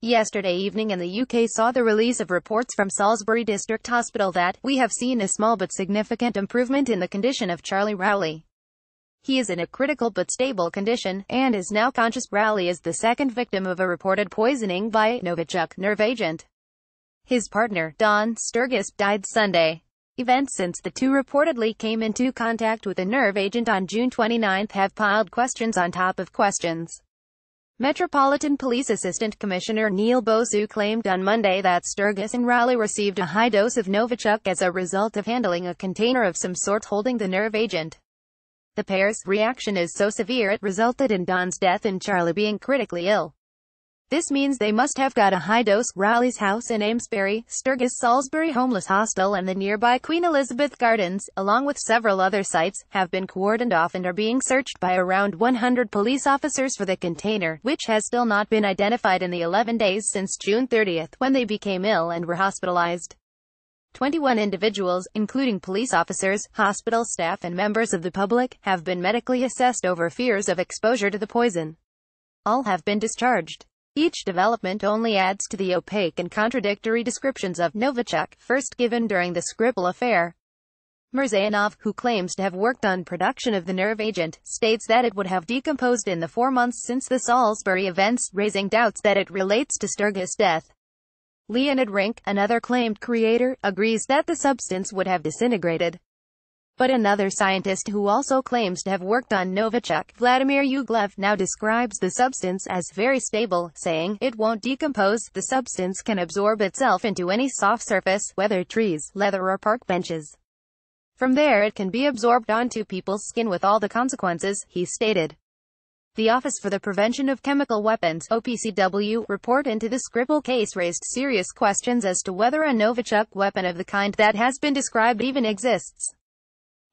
Yesterday evening in the UK saw the release of reports from Salisbury District Hospital that, "We have seen a small but significant improvement in the condition of Charlie Rowley. He is in a critical but stable condition, and is now conscious." Rowley is the second victim of a reported poisoning by Novichok nerve agent. His partner, Don Sturgis, died Sunday. Events since the two reportedly came into contact with a nerve agent on June 29 have piled questions on top of questions. Metropolitan Police Assistant Commissioner Neil Bosu claimed on Monday that Sturgis and Rowley received a high dose of Novichok as a result of handling a container of some sort holding the nerve agent. The pair's reaction is so severe it resulted in Don's death and Charlie being critically ill. This means they must have got a high dose. Rowley's house in Amesbury, Sturgis' Salisbury Homeless Hostel and the nearby Queen Elizabeth Gardens, along with several other sites, have been cordoned off and are being searched by around 100 police officers for the container, which has still not been identified in the 11 days since June 30, when they became ill and were hospitalized. 21 individuals, including police officers, hospital staff and members of the public, have been medically assessed over fears of exposure to the poison. All have been discharged. Each development only adds to the opaque and contradictory descriptions of Novichok, first given during the Skripal affair. Mirzayanov, who claims to have worked on production of the nerve agent, states that it would have decomposed in the 4 months since the Salisbury events, raising doubts that it relates to Sturgis' death. Leonid Rink, another claimed creator, agrees that the substance would have disintegrated. But another scientist who also claims to have worked on Novichok, Vladimir Uglev, now describes the substance as very stable, saying, "It won't decompose, the substance can absorb itself into any soft surface, whether trees, leather or park benches. From there it can be absorbed onto people's skin with all the consequences," he stated. The Office for the Prevention of Chemical Weapons (OPCW) report into the Skripal case raised serious questions as to whether a Novichok weapon of the kind that has been described even exists.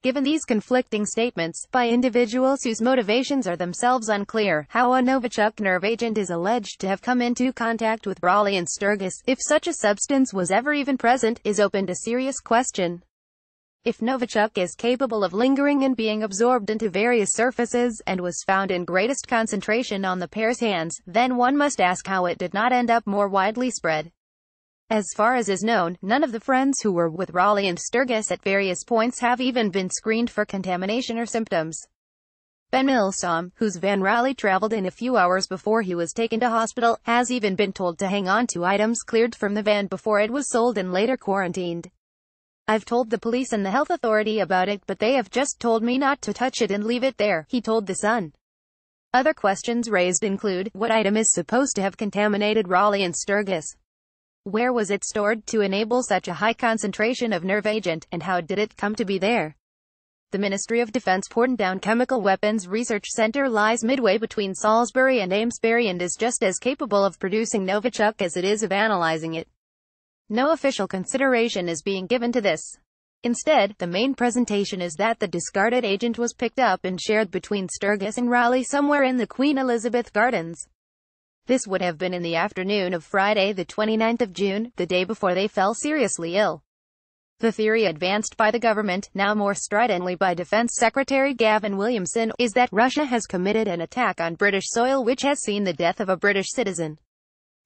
Given these conflicting statements, by individuals whose motivations are themselves unclear, how a Novichok nerve agent is alleged to have come into contact with Rowley and Sturgis, if such a substance was ever even present, is open to serious question. If Novichok is capable of lingering and being absorbed into various surfaces, and was found in greatest concentration on the pair's hands, then one must ask how it did not end up more widely spread. As far as is known, none of the friends who were with Rowley and Sturgis at various points have even been screened for contamination or symptoms. Ben Milsom, whose van Rowley traveled in a few hours before he was taken to hospital, has even been told to hang on to items cleared from the van before it was sold and later quarantined. "I've told the police and the health authority about it, but they have just told me not to touch it and leave it there," he told The Sun. Other questions raised include, what item is supposed to have contaminated Rowley and Sturgis? Where was it stored to enable such a high concentration of nerve agent, and how did it come to be there? The Ministry of Defense Portadown Chemical Weapons Research Center lies midway between Salisbury and Amesbury and is just as capable of producing Novichok as it is of analyzing it. No official consideration is being given to this. Instead, the main presentation is that the discarded agent was picked up and shared between Sturgis and Rowley somewhere in the Queen Elizabeth Gardens. This would have been in the afternoon of Friday the 29th of June, the day before they fell seriously ill. The theory advanced by the government, now more stridently by Defense Secretary Gavin Williamson, is that Russia has committed an attack on British soil which has seen the death of a British citizen.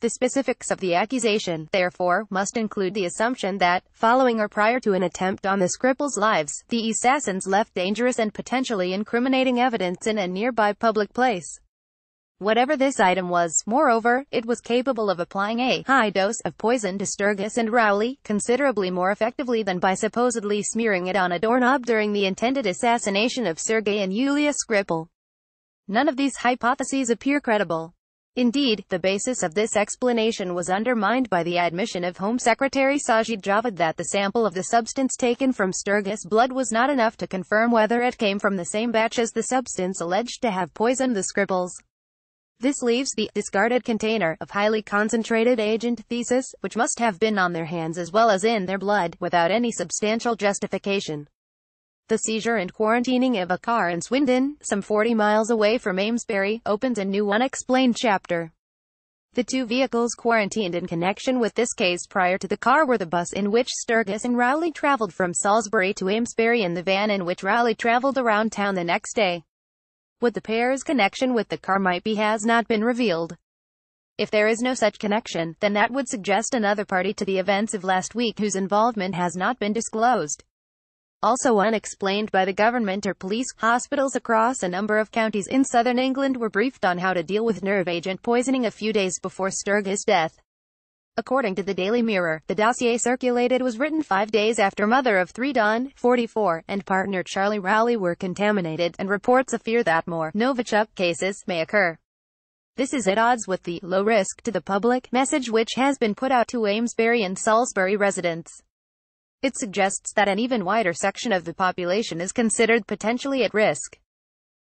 The specifics of the accusation, therefore, must include the assumption that, following or prior to an attempt on the Skripals' lives, the assassins left dangerous and potentially incriminating evidence in a nearby public place. Whatever this item was, moreover, it was capable of applying a high dose of poison to Sturgis and Rowley, considerably more effectively than by supposedly smearing it on a doorknob during the intended assassination of Sergei and Yulia Skripal. None of these hypotheses appear credible. Indeed, the basis of this explanation was undermined by the admission of Home Secretary Sajid Javid that the sample of the substance taken from Sturgis' blood was not enough to confirm whether it came from the same batch as the substance alleged to have poisoned the Skripals. This leaves the discarded container of highly concentrated agent thesis, which must have been on their hands as well as in their blood, without any substantial justification. The seizure and quarantining of a car in Swindon, some 40 miles away from Amesbury, opens a new unexplained chapter. The two vehicles quarantined in connection with this case prior to the car were the bus in which Sturgis and Rowley traveled from Salisbury to Amesbury and the van in which Rowley traveled around town the next day. What the pair's connection with the car might be has not been revealed. If there is no such connection, then that would suggest another party to the events of last week whose involvement has not been disclosed. Also unexplained by the government or police, hospitals across a number of counties in southern England were briefed on how to deal with nerve agent poisoning a few days before Sturgis' death. According to the Daily Mirror, the dossier circulated was written 5 days after mother of 3 Dawn, 44, and partner Charlie Rowley were contaminated, and reports a fear that more Novichok cases may occur. This is at odds with the low risk to the public message which has been put out to Amesbury and Salisbury residents. It suggests that an even wider section of the population is considered potentially at risk.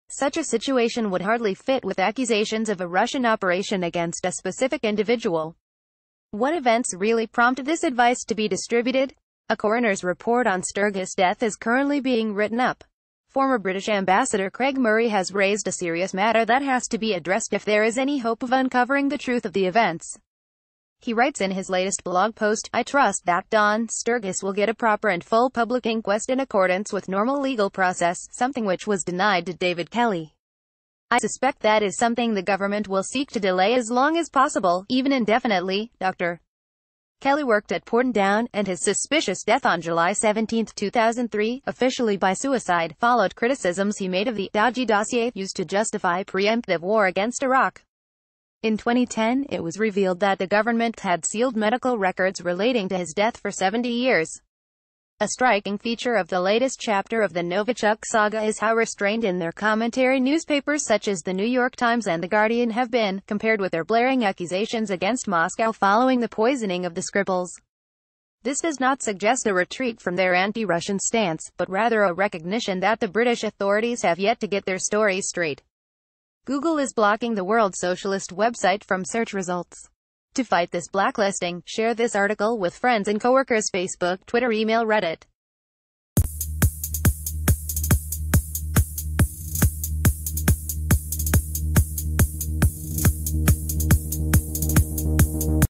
Such a situation would hardly fit with accusations of a Russian operation against a specific individual. What events really prompted this advice to be distributed? A coroner's report on Sturgis' death is currently being written up. Former British Ambassador Craig Murray has raised a serious matter that has to be addressed if there is any hope of uncovering the truth of the events. He writes in his latest blog post, "I trust that Dawn Sturgis will get a proper and full public inquest in accordance with normal legal process, something which was denied to David Kelly. I suspect that is something the government will seek to delay as long as possible, even indefinitely." Dr. Kelly worked at Portadown, and his suspicious death on July 17, 2003, officially by suicide, followed criticisms he made of the dodgy dossier used to justify preemptive war against Iraq. In 2010, it was revealed that the government had sealed medical records relating to his death for 70 years. A striking feature of the latest chapter of the Novichok saga is how restrained in their commentary newspapers such as the New York Times and The Guardian have been, compared with their blaring accusations against Moscow following the poisoning of the Skripals. This does not suggest a retreat from their anti-Russian stance, but rather a recognition that the British authorities have yet to get their story straight. Google is blocking the World Socialist website from search results. To fight this blacklisting, share this article with friends and coworkers, Facebook, Twitter, email, Reddit.